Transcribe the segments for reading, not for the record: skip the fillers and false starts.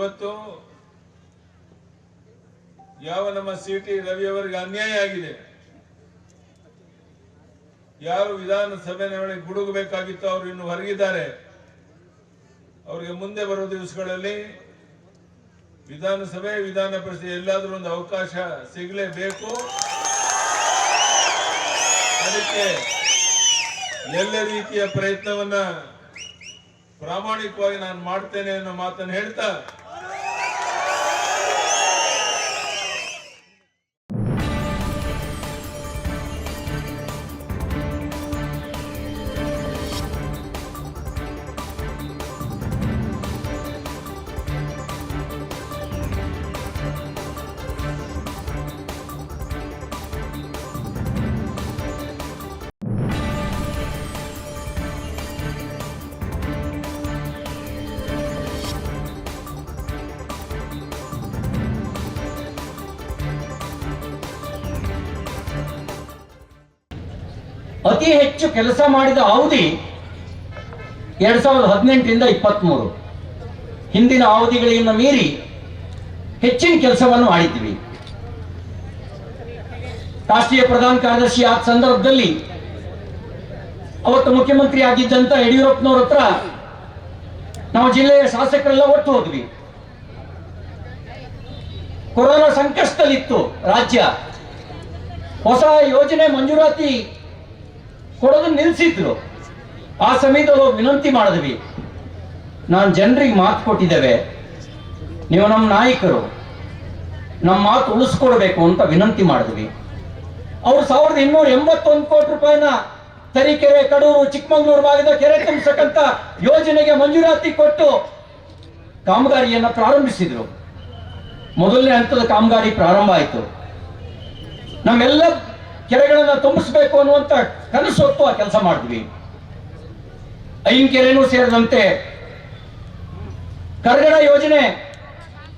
ಇವತ್ತು ಯಾವ ನಮ್ಮ ಸಿ.ಟಿ. ರವಿ ಅವರಿಗೆ ಅನ್ಯಾಯ ಆಗಿದೆ, ಯಾರು ವಿಧಾನಸಭೆ ಒಳಗೆ ಗುಡುಗಬೇಕಾಗಿತ್ತು ಅವರು ಇನ್ನು ಹೊರಗಿದ್ದಾರೆ. ಅವರಿಗೆ ಮುಂದೆ ಬರುವ ದಿವಸಗಳಲ್ಲಿ ವಿಧಾನಸಭೆ ವಿಧಾನ ಪರಿಷತ್ ಎಲ್ಲಾದರೂ ಒಂದು ಅವಕಾಶ ಸಿಗಲೇಬೇಕು. ಅದಕ್ಕೆ ಎಲ್ಲ ರೀತಿಯ ಪ್ರಯತ್ನವನ್ನ ಪ್ರಾಮಾಣಿಕವಾಗಿ ನಾನು ಮಾಡ್ತೇನೆ ಅನ್ನೋ ಮಾತನ್ನು ಹೇಳ್ತಾ ಅತಿ ಹೆಚ್ಚು ಕೆಲಸ ಮಾಡಿದ ಅವಧಿ 2018ರಿಂದ 23. ಹಿಂದಿನ ಅವಧಿಗಳನ್ನು ಮೀರಿ ಹೆಚ್ಚಿನ ಕೆಲಸವನ್ನು ಮಾಡಿದ್ವಿ. ರಾಷ್ಟ್ರೀಯ ಪ್ರಧಾನ ಕಾರ್ಯದರ್ಶಿ ಆದ ಸಂದರ್ಭದಲ್ಲಿ ಅವತ್ತು ಮುಖ್ಯಮಂತ್ರಿ ಆಗಿದ್ದಂತ ಯಡಿಯೂರಪ್ಪನವ್ರ ಹತ್ರ ನಾವು ಜಿಲ್ಲೆಯ ಶಾಸಕರೆಲ್ಲ ಒಟ್ಟು ಹೋದ್ವಿ. ಕೊರೋನಾ ಸಂಕಷ್ಟದಲ್ಲಿತ್ತು ರಾಜ್ಯ. ಹೊಸ ಯೋಜನೆ ಮಂಜೂರಾತಿ ಕೊಡೋದನ್ನ ನಿಲ್ಲಿಸಿದ್ರು. ಆ ಸಮಯದಲ್ಲಿ ವಿನಂತಿ ಮಾಡಿದ್ವಿ, ನಾನು ಜನರಿಗೆ ಮಾತು ಕೊಟ್ಟಿದ್ದೇವೆ, ನೀವು ನಮ್ಮ ನಾಯಕರು, ನಮ್ಮ ಮಾತು ಉಳಿಸ್ಕೊಡ್ಬೇಕು ಅಂತ ವಿನಂತಿ ಮಾಡಿದ್ವಿ. ಅವರು 1281 ಕೋಟಿ ರೂಪಾಯಿನ ತರೀಕೆರೆ, ಕಡೂರು, ಚಿಕ್ಕಮಗಳೂರು ಭಾಗದ ಕೆರೆ ತುಂಬಿಸಕ್ಕಂತ ಯೋಜನೆಗೆ ಮಂಜೂರಾತಿ ಕೊಟ್ಟು ಕಾಮಗಾರಿಯನ್ನು ಪ್ರಾರಂಭಿಸಿದ್ರು. ಮೊದಲನೇ ಹಂತದ ಕಾಮಗಾರಿ ಪ್ರಾರಂಭ ಆಯಿತು. ನಮ್ಮೆಲ್ಲ ಕೆರೆಗಳನ್ನ ತುಂಬಿಸಬೇಕು ಅನ್ನುವಂತ ಕನಸು ಹೊತ್ತು ಆ ಕೆಲಸ ಮಾಡಿದ್ವಿ. ಐನ್ಕೆರೆನೂ ಸೇರಿದಂತೆ ಕರಗಡ ಯೋಜನೆ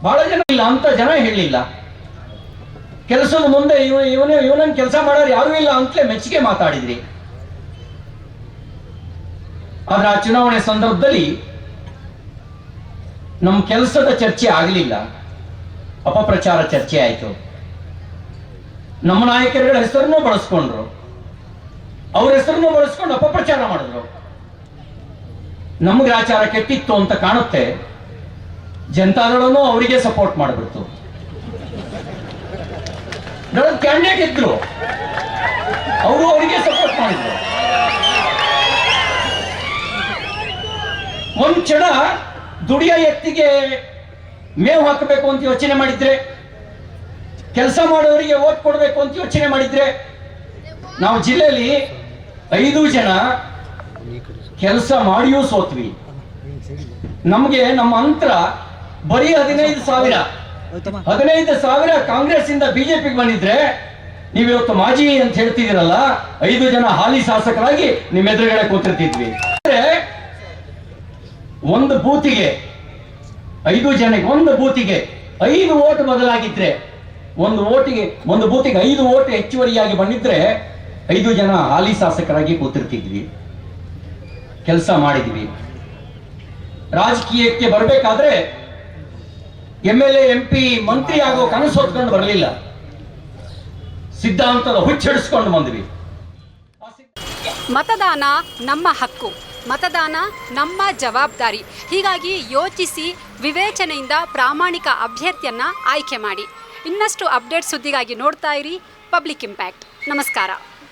ಬಹಳ ಜನ ಇಲ್ಲ ಅಂತ ಜನ ಹೇಳಿಲ್ಲ. ಕೆಲಸದ ಮುಂದೆ ಇವನನ್ನು ಕೆಲಸ ಮಾಡೋರು ಯಾರು ಇಲ್ಲ ಅಂತಲೇ ಮೆಚ್ಚುಗೆ ಮಾತಾಡಿದ್ರಿ. ಆದ್ರೆ ಆ ಚುನಾವಣೆ ಸಂದರ್ಭದಲ್ಲಿ ನಮ್ಮ ಕೆಲಸದ ಚರ್ಚೆ ಆಗಲಿಲ್ಲ, ಅಪಪ್ರಚಾರ ಚರ್ಚೆ ಆಯಿತು. ನಮ್ಮ ನಾಯಕರುಗಳ ಹೆಸರನ್ನು ಬಳಸ್ಕೊಂಡ್ರು, ಅವ್ರ ಹೆಸರನ್ನು ಬಳಸ್ಕೊಂಡು ಅಪಪ್ರಚಾರ ಮಾಡಿದ್ರು. ನಮಗೆ ಆಚಾರ ಕೆಟ್ಟಿತ್ತು ಅಂತ ಕಾಣುತ್ತೆ. ಜನತಾದಳನು ಅವರಿಗೆ ಸಪೋರ್ಟ್ ಮಾಡಿಬಿಡ್ತು. ಕ್ಯಾಂಡಿಡೇಟ್ ಇದ್ರು, ಅವರು ಅವರಿಗೆ ಸಪೋರ್ಟ್ ಮಾಡಿದ್ರು. ಒಂದು ಕ್ಷಣ ದುಡಿಯ ಎತ್ತಿಗೆ ಮೇವು ಹಾಕಬೇಕು ಅಂತ ಯೋಚನೆ ಮಾಡಿದ್ರೆ, ಕೆಲಸ ಮಾಡೋರಿಗೆ ಓಟ್ ಕೊಡಬೇಕು ಅಂತ ಯೋಚನೆ ಮಾಡಿದ್ರೆ, ನಾವು ಜಿಲ್ಲೆಯಲ್ಲಿ 5 ಜನ ಕೆಲಸ ಮಾಡಿಯೂ ಸೋತ್ವಿ. ನಮಗೆ ನಮ್ಮ ಅಂತರ ಬರೀ 15,000 ಕಾಂಗ್ರೆಸ್ ಇಂದ ಬಿಜೆಪಿಗೆ ಬಂದಿದ್ರೆ, ನೀವಿವತ್ತು ಮಾಜಿ ಅಂತ ಹೇಳ್ತಿದ್ದೀರಲ್ಲ, 5 ಜನ ಹಾಲಿ ಶಾಸಕರಾಗಿ ನಿಮ್ಮ ಎದುರುಗಡೆ ಕೂತಿರ್ತಿದ್ವಿ. ಒಂದು ಬೂತಿಗೆ 5 ಜನಕ್ಕೆ ಒಂದು ಬೂತಿಗೆ 5 ಓಟ್ ಬದಲಾಗಿದ್ರೆ, ಒಂದು ಬೂತಿಗೆ 5 ಓಟ್ ಹೆಚ್ಚುವರಿಯಾಗಿ ಬಂದಿದ್ರೆ 5 ಜನ ಹಾಲಿ ಶಾಸಕರಾಗಿ ಕೂತಿರ್ತಿದ್ವಿ. ಕೆಲಸ ಮಾಡಿದ್ವಿ. ರಾಜಕೀಯಕ್ಕೆ ಬರಬೇಕಾದ್ರೆ MLA MP ಮಂತ್ರಿ ಆಗೋ ಕನಸು ಹೊತ್ಕೊಂಡು ಬರಲಿಲ್ಲ, ಸಿದ್ಧಾಂತದ ಹುಚ್ಚಿಡಿಸ್ಕೊಂಡು ಬಂದ್ವಿ. ಮತದಾನ ನಮ್ಮ ಹಕ್ಕು, ಮತದಾನ ನಮ್ಮ ಜವಾಬ್ದಾರಿ. ಹೀಗಾಗಿ ಯೋಚಿಸಿ ವಿವೇಚನೆಯಿಂದ ಪ್ರಾಮಾಣಿಕ ಅಭ್ಯರ್ಥಿಯನ್ನ ಆಯ್ಕೆ ಮಾಡಿ. ಇನ್ನಷ್ಟು ಅಪ್ಡೇಟ್ ಸುದ್ದಿಗಾಗಿ ನೋಡ್ತಾ ಇರಿ ಪಬ್ಲಿಕ್ ಇಂಪ್ಯಾಕ್ಟ್. ನಮಸ್ಕಾರ.